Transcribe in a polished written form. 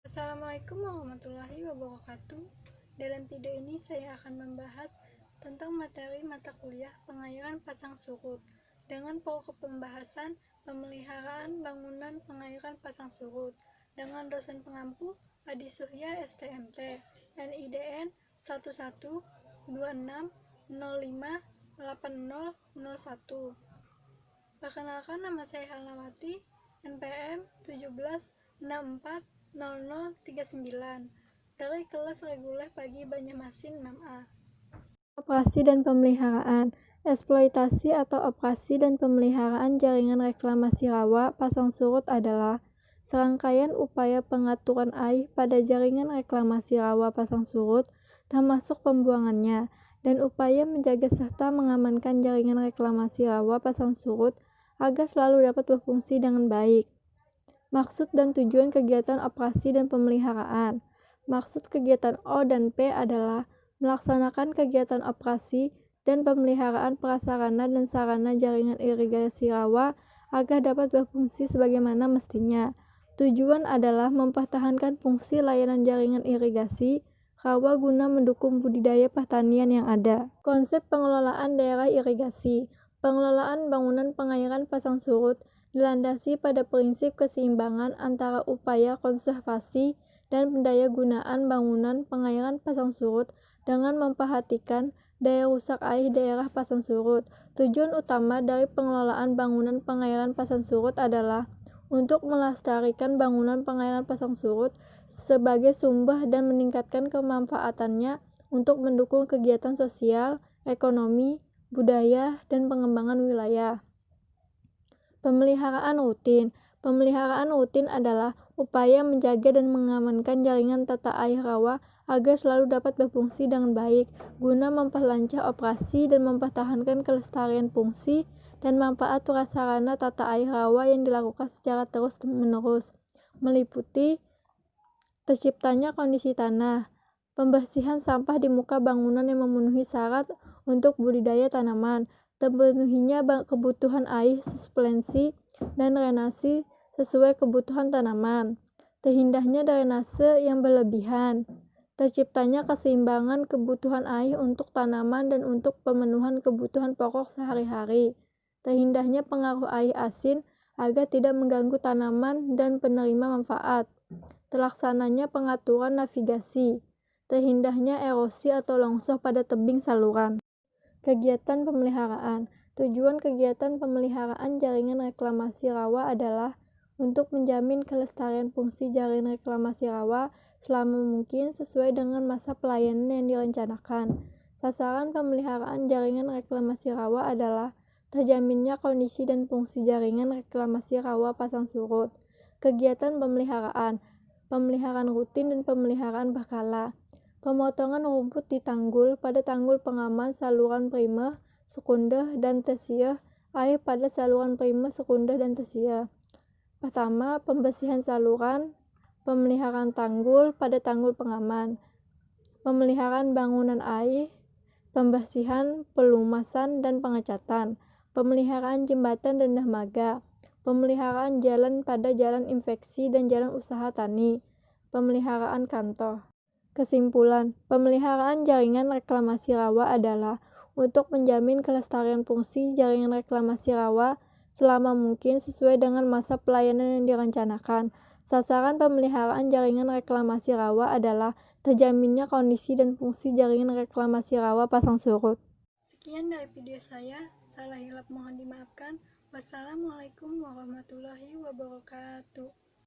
Assalamualaikum warahmatullahi wabarakatuh. Dalam video ini saya akan membahas tentang materi mata kuliah pengairan pasang surut dengan pokok pembahasan pemeliharaan bangunan pengairan pasang surut dengan dosen pengampu Adi Surya STMC NIDN 1126058001. Perkenalkan, nama saya Halnawati, NPM 17640039 dari kelas reguler pagi Banjarmasin 6A. Operasi dan pemeliharaan. Eksploitasi atau operasi dan pemeliharaan jaringan reklamasi rawa pasang surut adalah serangkaian upaya pengaturan air pada jaringan reklamasi rawa pasang surut, termasuk pembuangannya, dan upaya menjaga serta mengamankan jaringan reklamasi rawa pasang surut agar selalu dapat berfungsi dengan baik. Maksud dan tujuan kegiatan operasi dan pemeliharaan. Maksud kegiatan O dan P adalah melaksanakan kegiatan operasi dan pemeliharaan prasarana dan sarana jaringan irigasi rawa agar dapat berfungsi sebagaimana mestinya. Tujuan adalah mempertahankan fungsi layanan jaringan irigasi rawa guna mendukung budidaya pertanian yang ada. Konsep pengelolaan daerah irigasi. Pengelolaan bangunan pengairan pasang surut dilandasi pada prinsip keseimbangan antara upaya konservasi dan pendayagunaan bangunan pengairan pasang surut dengan memperhatikan daya rusak air daerah pasang surut. Tujuan utama dari pengelolaan bangunan pengairan pasang surut adalah untuk melestarikan bangunan pengairan pasang surut sebagai sumber dan meningkatkan kemanfaatannya untuk mendukung kegiatan sosial, ekonomi, budaya, dan pengembangan wilayah. Pemeliharaan rutin. Pemeliharaan rutin adalah upaya menjaga dan mengamankan jaringan tata air rawa agar selalu dapat berfungsi dengan baik, guna memperlancar operasi dan mempertahankan kelestarian fungsi dan manfaat prasarana tata air rawa yang dilakukan secara terus-menerus, meliputi terciptanya kondisi tanah, pembersihan sampah di muka bangunan yang memenuhi syarat untuk budidaya tanaman, terpenuhinya kebutuhan air susplensi dan drainasi sesuai kebutuhan tanaman, terhindahnya drainase yang berlebihan, terciptanya keseimbangan kebutuhan air untuk tanaman dan untuk pemenuhan kebutuhan pokok sehari-hari, terhindahnya pengaruh air asin agar tidak mengganggu tanaman dan penerima manfaat, terlaksananya pengaturan navigasi, terhindahnya erosi atau longsor pada tebing saluran. Kegiatan pemeliharaan. Tujuan kegiatan pemeliharaan jaringan reklamasi rawa adalah untuk menjamin kelestarian fungsi jaringan reklamasi rawa selama mungkin sesuai dengan masa pelayanan yang direncanakan. Sasaran pemeliharaan jaringan reklamasi rawa adalah terjaminnya kondisi dan fungsi jaringan reklamasi rawa pasang surut. Kegiatan pemeliharaan. Pemeliharaan rutin dan pemeliharaan berkala. Pemotongan rumput di tanggul pada tanggul pengaman saluran primer, sekunder, dan tersier, air pada saluran primer, sekunder, dan tersier. Pertama, pembersihan saluran, pemeliharaan tanggul pada tanggul pengaman, pemeliharaan bangunan air, pembersihan, pelumasan, dan pengecatan, pemeliharaan jembatan dan dermaga, pemeliharaan jalan pada jalan infeksi dan jalan usaha tani, pemeliharaan kantor. Kesimpulan, pemeliharaan jaringan reklamasi rawa adalah untuk menjamin kelestarian fungsi jaringan reklamasi rawa selama mungkin sesuai dengan masa pelayanan yang direncanakan. Sasaran pemeliharaan jaringan reklamasi rawa adalah terjaminnya kondisi dan fungsi jaringan reklamasi rawa pasang surut. Sekian dari video saya, salah hilap mohon dimaafkan. Wassalamualaikum warahmatullahi wabarakatuh.